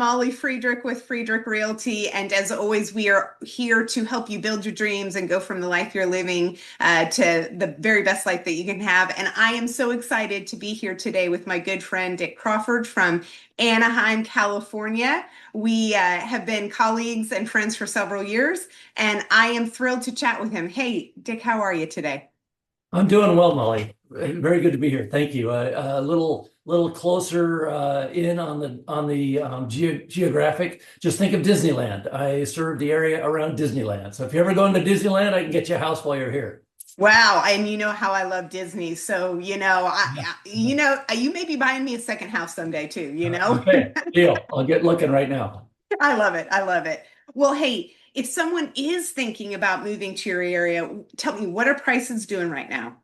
Molly Friedrich with Friedrich Realty. And as always, we are here to help you build your dreams and go from the life you're living to the very best life that you can have. And I am so excited to be here today with my good friend, Dick Crawford from Anaheim, California. We have been colleagues and friends for several years, and I am thrilled to chat with him. Hey, Dick, how are you today? I'm doing well, Molly. Very good to be here. Thank you. A little closer in on the geographic. Just think of Disneyland. I serve the area around Disneyland. So if you're ever going to Disneyland, I can get you a house while you're here. Wow, and you know how I love Disney. So, Yeah. you may be buying me a second house someday too, you know? Okay, deal. I'll get looking right now. I love it. I love it. Well, hey, if someone is thinking about moving to your area, tell me, what are prices doing right now?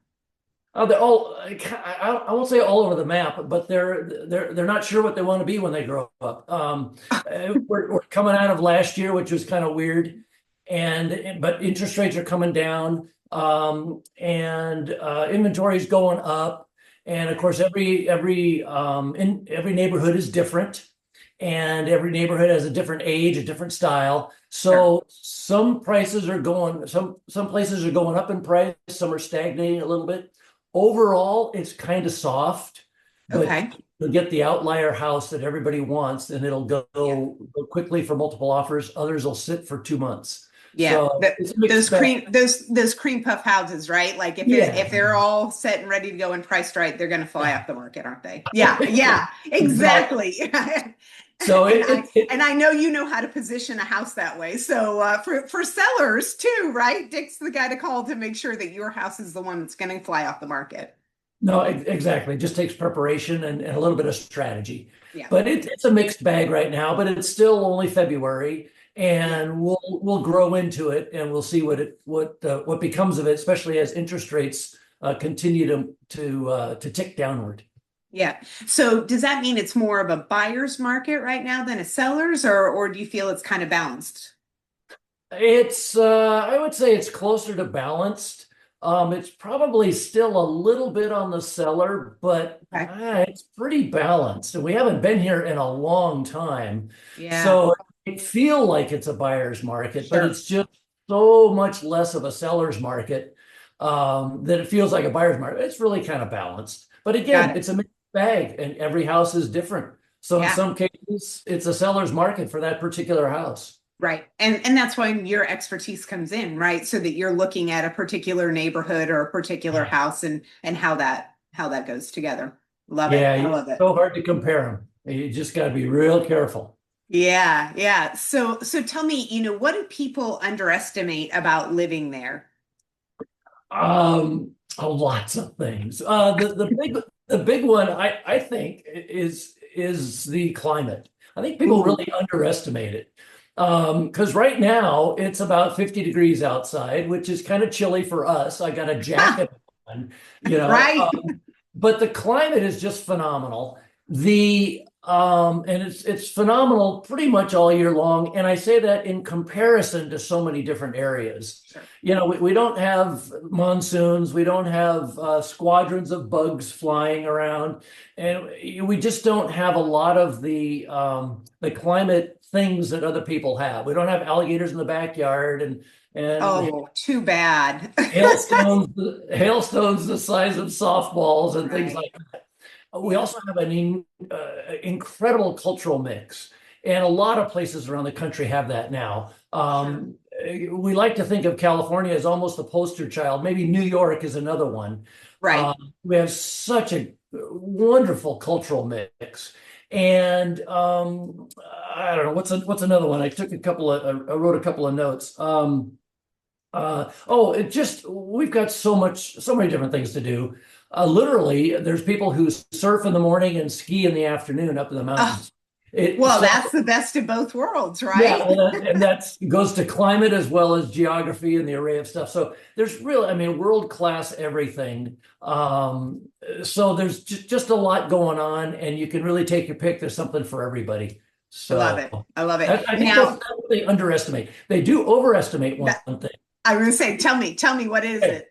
They're all, I won't say all over the map, but they're not sure what they want to be when they grow up. We're coming out of last year, which was kind of weird, but interest rates are coming down, and inventory is going up, and of course every neighborhood is different, and every neighborhood has a different age, a different style. Sure. So some places are going up in price, some are stagnating a little bit. Overall, it's kind of soft, but Okay. you'll get the outlier house that everybody wants, and it'll Yeah. go quickly for multiple offers. Others will sit for 2 months. Yeah. So it's a mixed Those bag. those cream puff houses, right? Like Yeah, if they're all set and ready to go and priced right, they're going to fly off the market, aren't they? Yeah. Yeah. exactly. Exactly. So And I know you know how to position a house that way. So for sellers too, right? Dick's the guy to call to make sure that your house is the one that's going to fly off the market. no, exactly. It just takes preparation and a little bit of strategy. Yeah. But it's a mixed bag right now, but it's still only February, Yeah. and we'll grow into it, and we'll see what becomes of it, especially as interest rates continue to tick downward. Yeah. So does that mean it's more of a buyer's market right now than a seller's, or do you feel it's kind of balanced? It's I would say it's closer to balanced. It's probably still a little bit on the seller, but Okay. it's pretty balanced. And we haven't been here in a long time. Yeah. So it feel like it's a buyer's market, but Sure. it's just so much less of a seller's market that it feels like a buyer's market. It's really kind of balanced. But Got again, it. it's a mixed bag, and every house is different. So in Yeah. some cases, it's a seller's market for that particular house. Right. And that's when your expertise comes in, right? So that you're looking at a particular neighborhood or a particular house and how that goes together. Love it. Yeah, I it's love it. so hard to compare them. You just got to be real careful. Yeah, yeah. So tell me, what do people underestimate about living there? Lots of things. The big one I think is the climate. I think people Ooh. really underestimate it. Because right now it's about 50 degrees outside, which is kind of chilly for us. I got a jacket on, you know. Right. But the climate is just phenomenal. And it's phenomenal pretty much all year long. And I say that in comparison to so many different areas. Sure. We don't have monsoons, we don't have squadrons of bugs flying around, and we just don't have a lot of the climate things that other people have. We don't have alligators in the backyard and Oh, too bad. hailstones, hailstones the size of softballs and things Right. like that. We Yeah. also have an incredible cultural mix, and a lot of places around the country have that now. Sure. We like to think of California as almost the poster child. Maybe New York is another one. Right. We have such a wonderful cultural mix. And I don't know what's another one. I wrote a couple of notes. It just we've got so many different things to do. Literally, there's people who surf in the morning and ski in the afternoon up in the Oh, mountains. It well, so that's the best of both worlds, Yeah, right? well, and that goes to climate as well as geography and the array of stuff. So there's really, I mean, world class everything. So there's just a lot going on, and you can really take your pick. There's something for everybody. I love So it. I love it. I think Now, that's what they underestimate. They do overestimate one that, thing. I was gonna say, tell me, what is Okay. it?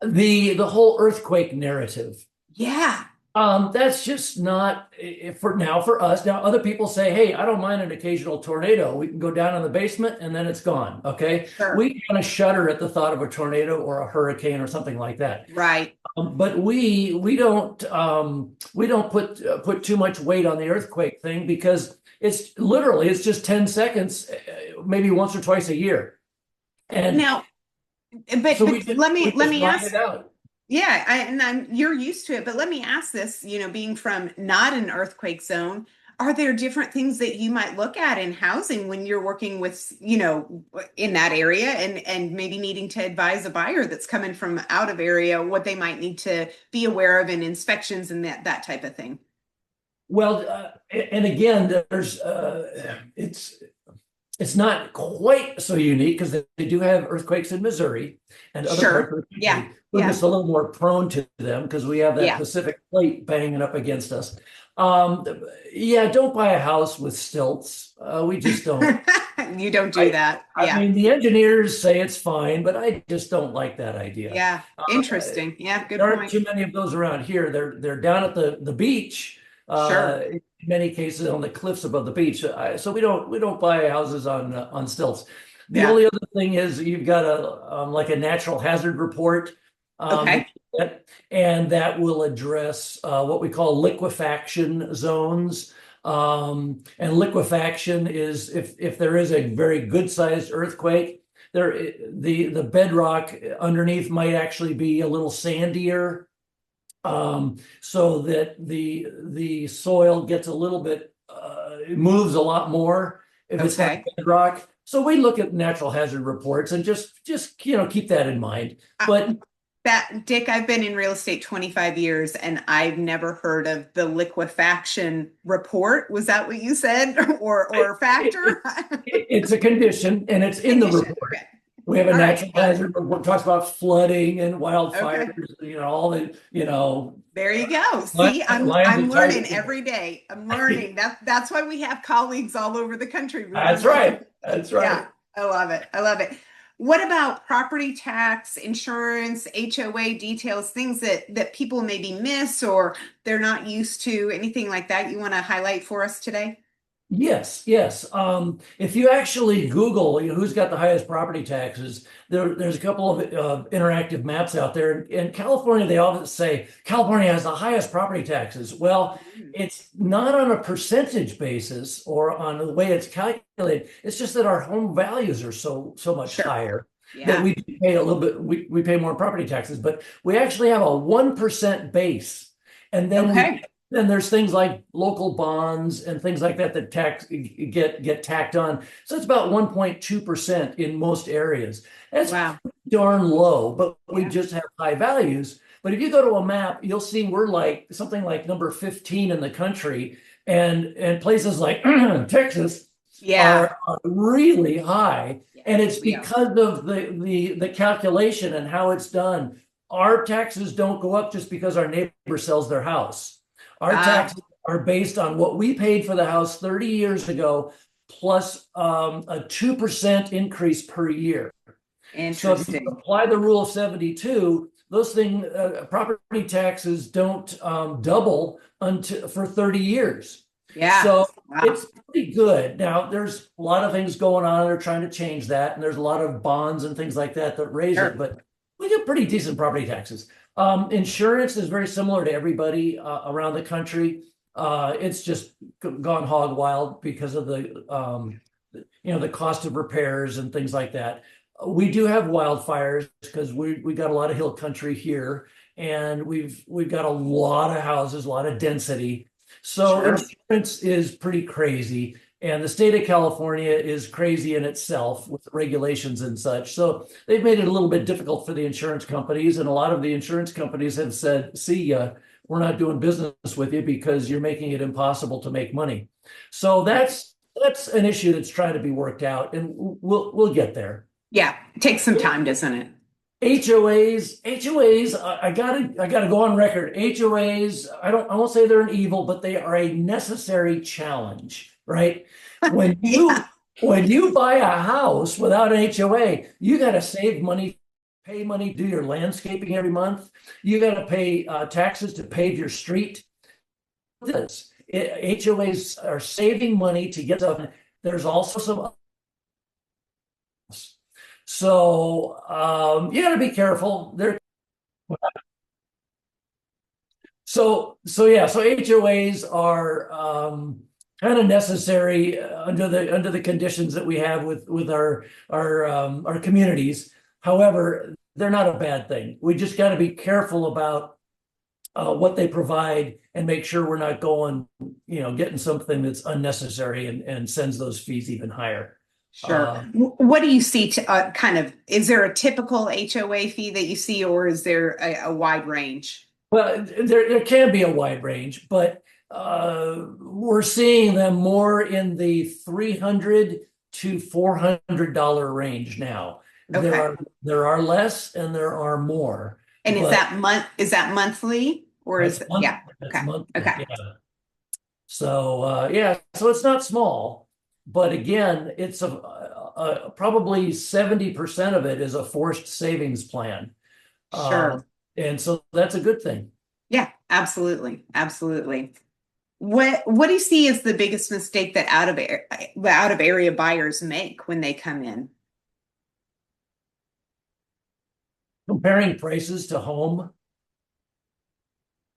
The whole earthquake narrative. Yeah. That's just not for now for us. Now, other people say, hey, I don't mind an occasional tornado. We can go down in the basement and then it's gone. Okay. Sure. We kind of shudder at the thought of a tornado or a hurricane or something like that. Right. But we don't put too much weight on the earthquake thing because it's just 10 seconds, maybe once or twice a year. And Now, but so we let just me ride ask. it out. Yeah, you're used to it, but let me ask this, being from not an earthquake zone, are there different things that you might look at in housing when you're working with, in that area and maybe needing to advise a buyer that's coming from out of area, what they might need to be aware of in inspections and that type of thing? Well, and again, it's not quite so unique because they do have earthquakes in Missouri and other parts Sure. of the Yeah. country. We're Yeah. just a little more prone to them because we have that Yeah. Pacific plate banging up against us. Um, yeah, don't buy a house with stilts. We just don't. You don't do I, that. I Yeah. mean, the engineers say it's fine, but I just don't like that idea. Yeah. Uh, Interesting. Yeah. Good there aren't point. too many of those around here. They're down at the beach, Sure. in many cases on the cliffs above the beach. So we don't buy houses on stilts. The Yeah. only other thing is you've got like a natural hazard report that Okay. you get, and that will address what we call liquefaction zones. And liquefaction is if there is a very good sized earthquake, the bedrock underneath might actually be a little sandier, so that the soil gets a little bit it moves a lot more if it's not Okay. bedrock. So we look at natural hazard reports and just keep that in mind. Uh, But That Dick, I've been in real estate 25 years and I've never heard of the liquefaction report. Was that what you said? Or it, factor? it's a condition and it's in the Condition. report. Okay. We have a All right. natural Got it. hazard report, talks about flooding and Okay. wildfires, all the, There you go. lions See, I'm and learning tigers. every day. I'm learning. That's why we have colleagues all over the country. We That's learn lots of right. things. That's Yeah, right. I love it. I love it. What about property tax, insurance, HOA details, things that people maybe miss or they're not used to, anything like that you want to highlight for us today? Yes, yes. If you actually Google, who's got the highest property taxes, there's a couple of interactive maps out there. In California, they often say California has the highest property taxes. Well, Mm. it's not on a percentage basis or on the way it's calculated. It's just that our home values are so much Sure. higher that Yeah. we pay a little bit. We pay more property taxes, but we actually have a 1% base, and Okay. then there's things like local bonds and things like that that get tacked on. So it's about 1.2% in most areas. That's Wow. darn low, but we Yeah. just have high values. But if you go to a map, you'll see we're like something like number 15 in the country, and places like Texas Yeah. are really high. Yeah. And it's We are. because of the calculation and how it's done. Our taxes don't go up just because our neighbor sells their house. Our Ah, taxes are based on what we paid for the house 30 years ago, plus a 2% increase per year. So if you interesting. apply the rule of 72, those property taxes don't double until for 30 years. Yeah. So Wow. it's pretty good. Now, there's a lot of things going on. They're trying to change that, and there's a lot of bonds and things like that that raise it, Sure. but we get pretty decent property taxes. Insurance is very similar to everybody around the country. It's just gone hog wild because of the cost of repairs and things like that. We do have wildfires because we got a lot of hill country here, and we've got a lot of houses, a lot of density. So Sure. insurance is pretty crazy, and the state of California is crazy in itself with regulations and such. So they've made it a little bit difficult for the insurance companies, and a lot of the insurance companies have said, "See, we're not doing business with you because you're making it impossible to make money." So that's an issue that's trying to be worked out, and we'll get there. Yeah. It takes some time, doesn't it? HOAs. I gotta go on record. HOAs. I won't say they're an evil, but they are a necessary challenge, right? When you Yeah. when you buy a house without an HOA, you got to save money pay money to do your landscaping every month. You got to pay taxes to pave your street. HOAs are saving money to get stuff. There's also some. So you got to be careful. So HOAs are kind of necessary under the conditions that we have with our communities. However, they're not a bad thing. We just got to be careful about what they provide and make sure we're not getting something that's unnecessary and sends those fees even higher. Sure. What do you see to is there a typical HOA fee that you see, or is there a wide range? Well, there can be a wide range, but we're seeing them more in the $300 to $400 range now. Okay. There are less and there are more. And is that monthly or That's yeah. that's Okay. monthly. Okay. Yeah. So so it's not small, but again, it's probably 70% of it is a forced savings plan. Sure. And so that's a good thing. Yeah, absolutely. Absolutely. What do you see as the biggest mistake that out of area buyers make when they come in? Comparing prices to home,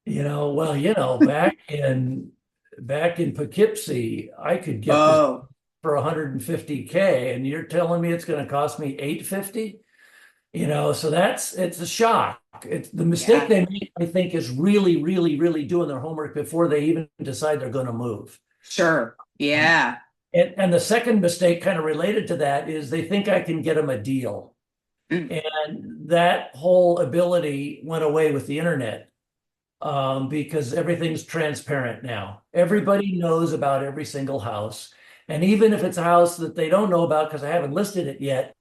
back in Poughkeepsie, I could get this Oh, for 150K, and you're telling me it's going to cost me 850? So it's a shock. It's the mistake yeah. they make, I think, is really, really, really doing their homework before they even decide they're going to move. Sure. Um, Yeah. and the second mistake, kind of related to that, is they think I can get them a deal. Mm, And that whole ability went away with the internet, because everything's transparent now. Everybody knows about every single house. And even if it's a house that they don't know about because I haven't listed it yet,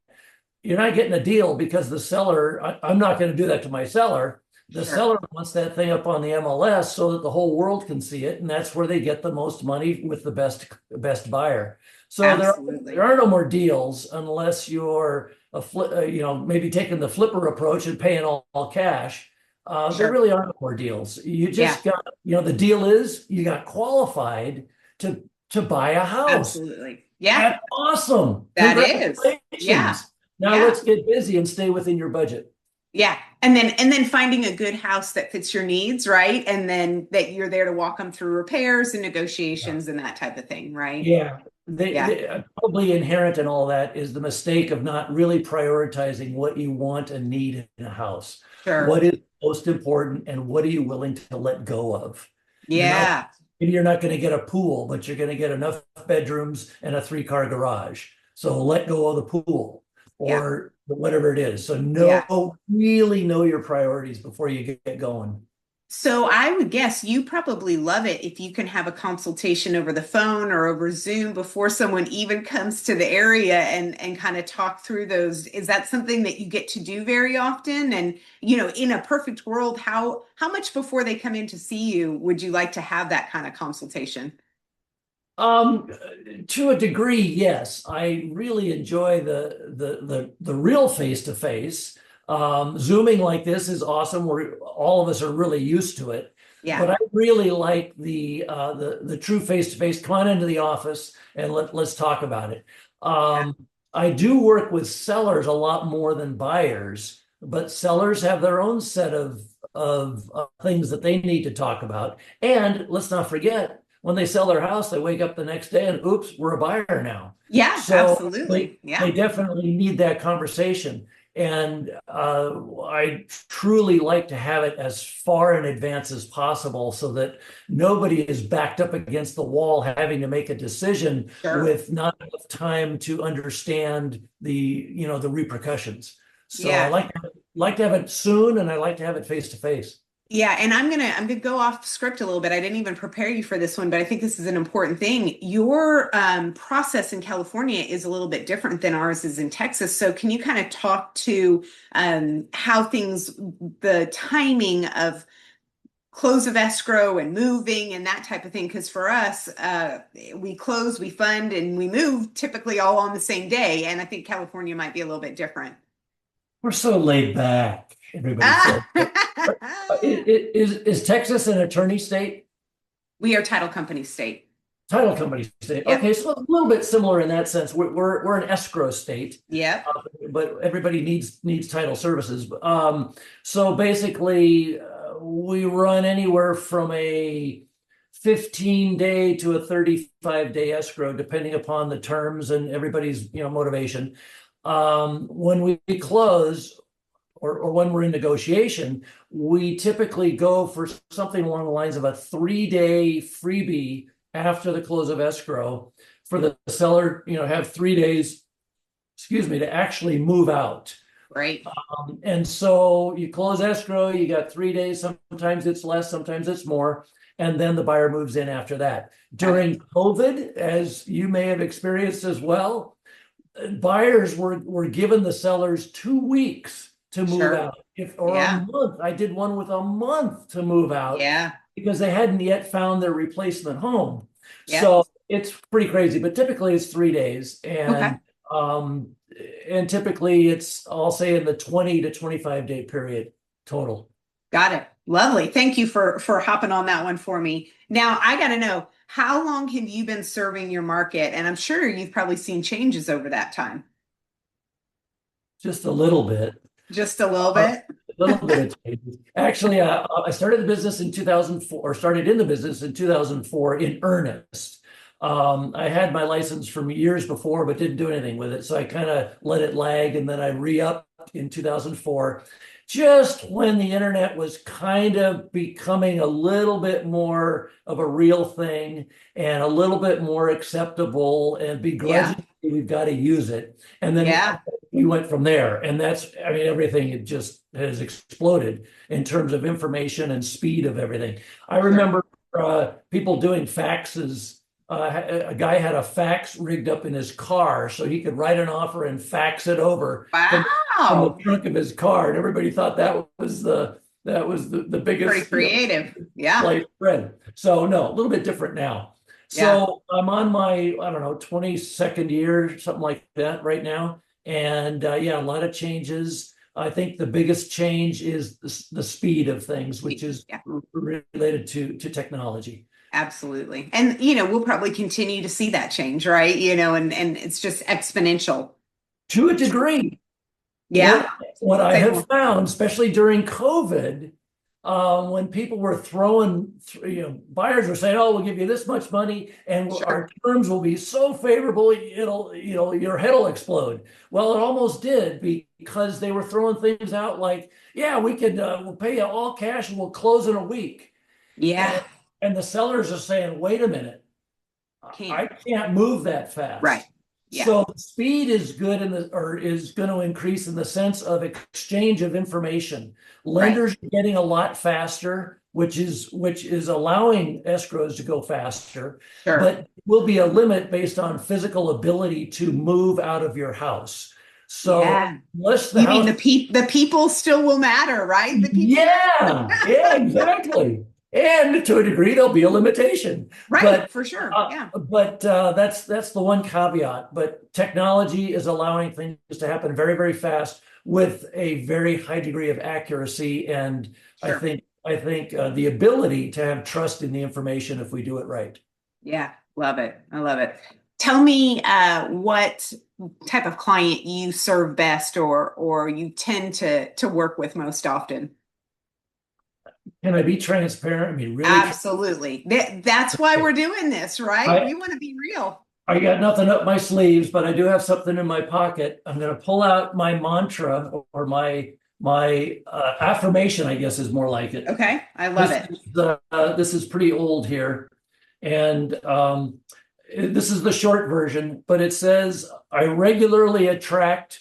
you're not getting a deal because the seller, I'm not going to do that to my seller. The sure. seller wants that thing up on the MLS so that the whole world can see it, and that's where they get the most money with the best buyer. So there Absolutely. are no more deals unless you're maybe taking the flipper approach and paying all cash. There Sure. really are no more deals. You Yeah, just got, the deal is you got qualified to buy a house. absolutely. Yeah, That's awesome. that is. Yeah. Congratulations. Now Yeah. let's get busy and stay within your budget. Yeah. And then finding a good house that fits your needs, right? And then that you're there to walk them through repairs and Yeah. negotiations and that type of thing, right? Yeah. Yeah. Probably inherent in all that is the mistake of not really prioritizing what you want and need in a house. Sure. What is most important and what are you willing to let go of? Yeah. Maybe you're not going to get a pool, but you're going to get enough bedrooms and a 3-car garage. So let go of the pool Yeah. or whatever it is. So Yeah. really know your priorities before you get going. So I would guess you probably love it if you can have a consultation over the phone or over Zoom before someone even comes to the area and kind of talk through those. Is that something that you get to do very often? And in a perfect world, how much before they come in to see you would you like to have that kind of consultation? Um, to a degree, yes. I really enjoy the real face to face. Zooming like this is awesome. All of us are really used to it. Yeah. But I really like the true face to face. Come on into the office and let's talk about it. Yeah. I do work with sellers a lot more than buyers, but sellers have their own set of things that they need to talk about. And let's not forget, when they sell their house, they wake up the next day and oops, we're a buyer now. Yeah, So absolutely. Yeah. they definitely need that conversation. And I truly like to have it as far in advance as possible so that nobody is backed up against the wall having to make a decision Sure. with not enough time to understand the repercussions. So I Yeah. like to have it soon, and I like to have it face to face. Yeah, and I'm gonna go off script a little bit. I didn't even prepare you for this one, but I think this is an important thing. Your process in California is a little bit different than ours is in Texas. So can you kind of talk to how the timing of close of escrow and moving and that type of thing? Because for us, we close, we fund, and we move typically all on the same day. And I think California might be a little bit different. We're so laid back, everybody says. Is Texas an attorney state? We are title company state. Title company state. Yep. Okay, so a little bit similar in that sense. We're an escrow state, Yep. but everybody needs title services. So basically, we run anywhere from a 15-day to a 35-day escrow, depending upon the terms and everybody's motivation. When we close, or when we're in negotiation, we typically go for something along the lines of a 3-day freebie after the close of escrow for the seller, have 3 days, to actually move out. Right. And so you close escrow, you got 3 days, sometimes it's less, sometimes it's more, and then the buyer moves in after that. During COVID, as you may have experienced as well, buyers were given the sellers 2 weeks to move out, a month. I did one with a month to move out. Yeah. Because they hadn't yet found their replacement home. Yep. So it's pretty crazy, but typically it's 3 days. Okay. And typically it's, I'll say, in the 20 to 25-day period total. Got it. Lovely. Thank you for hopping on that one for me. Now I got to know, how long have you been serving your market? And I'm sure you've probably seen changes over that time. Just a little bit. Just a little bit. A little bit of changes. Actually, I started the business in 2004, or started in the business in 2004 in earnest. I had my license from years before, but didn't do anything with it. So I kind of let it lag, and then I re-upped in 2004, just when the internet was kind of becoming a little bit more of a real thing and a little bit more acceptable, and begrudgingly we've got to use it. And then we went from there. And everything, it just has exploded in terms of information and speed of everything. I remember people doing faxes. A guy had a fax rigged up in his car so he could write an offer and fax it over from the trunk of his car. And everybody thought that was the biggest. Pretty creative. Spread. So no, a little bit different now. So I'm on my, I don't know, 22nd year, something like that right now. And a lot of changes. I think the biggest change is the speed of things, which is related to technology. Absolutely. And, we'll probably continue to see that change, right? And it's just exponential. To a degree. Yeah. What I have found, especially during COVID, when people were throwing, buyers were saying, "Oh, we'll give you this much money, and our terms will be so favorable, your head will explode." Well, it almost did, because they were throwing things out like, "Yeah, we could, we'll pay you all cash and we'll close in a week." Yeah. And the sellers are saying, "Wait a minute, I can't move that fast." Right. Yeah. So the speed is good is going to increase in the sense of exchange of information. Lenders are getting a lot faster, which is allowing escrows to go faster. Sure. But will be a limit based on physical ability to move out of your house. So unless the people still will matter, right? The people. Yeah, exactly. And to a degree, there'll be a limitation. Right, but, for sure. But that's the one caveat. But technology is allowing things to happen very, very fast with a very high degree of accuracy. And I think the ability to have trust in the information if we do it right. Yeah, love it. I love it. Tell me what type of client you serve best, or you tend to work with most often. Can I be transparent? I mean, really? Absolutely. That's why we're doing this, right? We want to be real. I got nothing up my sleeves, but I do have something in my pocket. I'm going to pull out my mantra, or my affirmation, I guess is more like it. Okay. I love it. This is pretty old here. And this is the short version, but it says, I regularly attract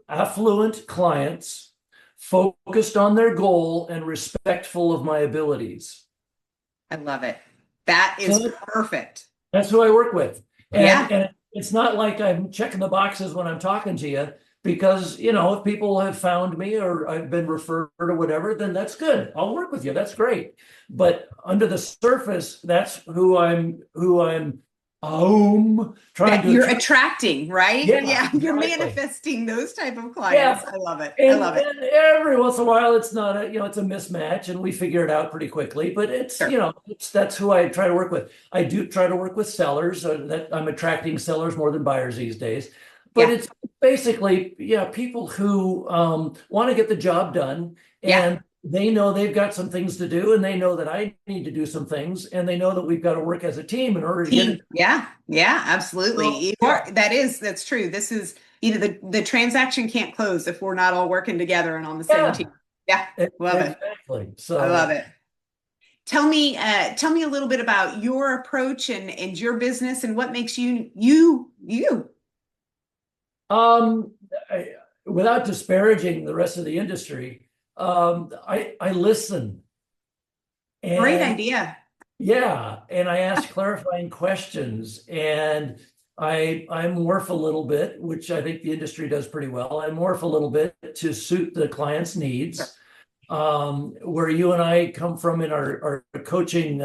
affluent clients focused on their goal and respectful of my abilities. I love it. That is perfect. That's who I work with. And it's not like I'm checking the boxes when I'm talking to you, because, if people have found me or I've been referred or whatever, then that's good. I'll work with you. That's great. But under the surface, that's who I'm trying That to you're attract. attracting, right? Yeah, Yeah, you're exactly. manifesting those type of clients. Yeah. I love it. I And love it. and every once in a while it's not a, it's a mismatch and we figure it out pretty quickly, but it's, Sure. that's who I try to work with. I do try to work with sellers, that I'm attracting sellers more than buyers these days. But Yeah. it's basically, yeah, people who want to get the job done, Yeah. and they know they've got some things to do, and they know that I need to do some things, and they know that we've got to work as a team in order to get it Team. Yeah. Yeah, absolutely. done. You Yeah. are, that's true. This is, the transaction can't close if we're not all working together and on the same Yeah, team. Yeah. Love it. exactly. I love So it. Tell me a little bit about your approach and your business and what makes you. Um, I, without disparaging the rest of the industry, I listen, Great and idea. yeah, and I ask clarifying questions, and I morph a little bit, which I think the industry does pretty well. I morph a little bit to suit the client's Sure. needs. Where you and I come from in our coaching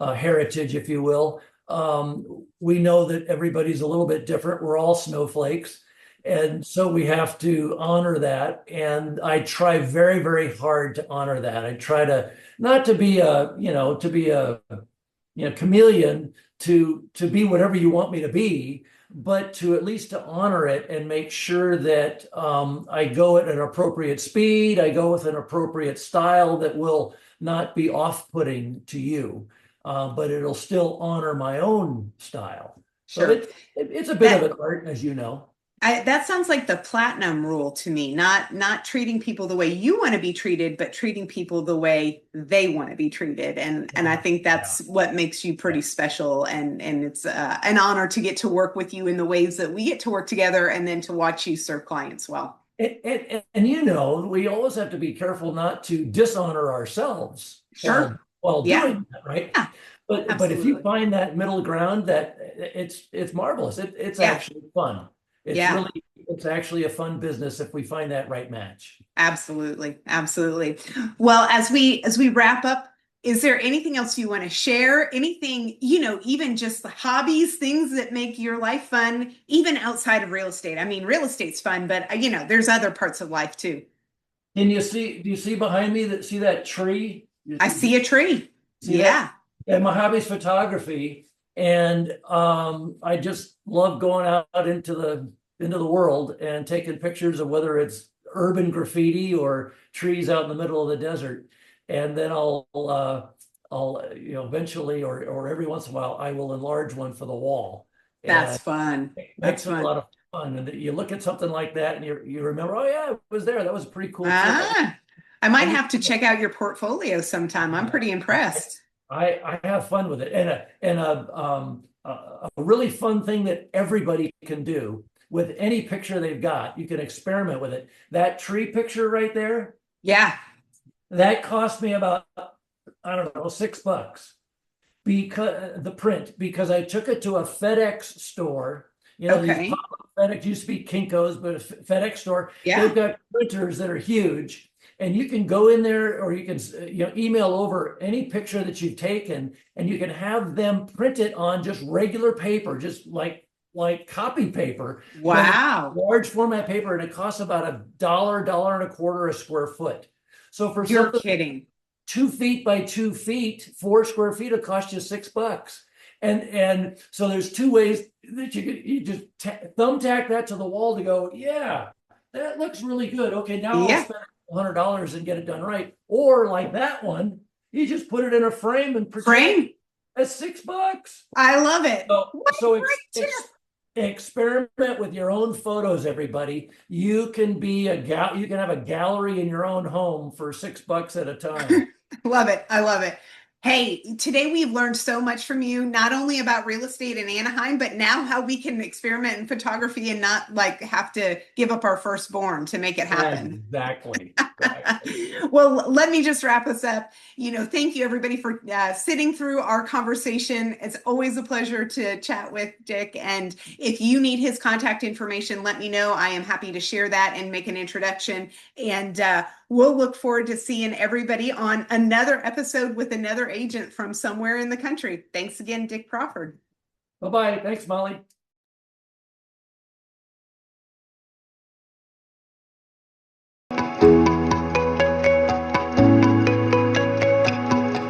heritage, if you will. We know that everybody's a little bit different. We're all snowflakes. And so we have to honor that. And I try very, very hard to honor that. I try to not to be a, to be a, chameleon, to be whatever you want me to be, but to at least to honor it and make sure that I go at an appropriate speed, I go with an appropriate style that will not be off-putting to you, but it'll still honor my own style. So Sure. it's a bit of That an art, as you know. that sounds like the platinum rule to me. Not treating people the way you want to be treated, but treating people the way they want to be treated. And I think Yeah. that's what makes you pretty special. And it's an honor to get to work with you in the ways that we get to work together, and then to watch you serve clients well. And we always have to be careful not to dishonor ourselves Sure. while Yeah. doing that, right? Yeah. But if you Absolutely. find that middle ground, that it's marvelous. It's Yeah. actually fun. Yeah. It's actually a fun business if we find that right match. Absolutely. Absolutely. Well, as we wrap up, is there anything else you want to share? Anything, even just the hobbies, things that make your life fun, even outside of real estate? I mean, real estate's fun, but there's other parts of life too. Do you see behind me, see that tree? I see a tree. See that? Yeah. And my hobby is photography, and I just love going out into the world and taking pictures of whether it's urban graffiti or trees out in the middle of the desert. And then I'll eventually, or every once in a while I will enlarge one for the wall, That's and fun. it That's makes it a fun. lot of fun. And you look at something like that and you remember, oh yeah, it was there. That was a pretty cool trip. I might I used have to check out your portfolio sometime. I'm pretty I, impressed. I have fun with it, and a really fun thing that everybody can do with any picture they've got. You can experiment with it. That tree picture right there, Yeah. that cost me about, I don't know, $6, because the print, because I took it to a FedEx store. These Okay. pop-up FedEx used to be Kinko's, but a FedEx store. Yeah. They've got printers that are huge, and you can go in there, or you can email over any picture that you've taken, and you can have them print it on just regular paper, just like copy paper, but it's Wow. large format paper, and it costs about $1, and a quarter a square foot. So for You're something kidding. 2 feet by 2 feet, 4 square feet, will cost you $6. And so there's two ways that you just thumbtack that to the wall to go, yeah, that looks really good. Okay, now I'll Yeah. spend $100 and get it done right. Or like that one, you just put it in a frame and protect. Frame. That's $6. I love it. So, What a so great tip. experiment with your own photos, everybody. You can you can have a gallery in your own home for $6 at a time. Love it. I love it. Hey, today we've learned so much from you, not only about real estate in Anaheim, but now how we can experiment in photography and not like have to give up our firstborn to make it happen. Exactly. Exactly. Well, let me just wrap us up. Thank you everybody for sitting through our conversation. It's always a pleasure to chat with Dick. And if you need his contact information, let me know. I am happy to share that and make an introduction. And we'll look forward to seeing everybody on another episode with another agent from somewhere in the country. Thanks again, Dick Crawford. Bye-bye. Thanks, Molly.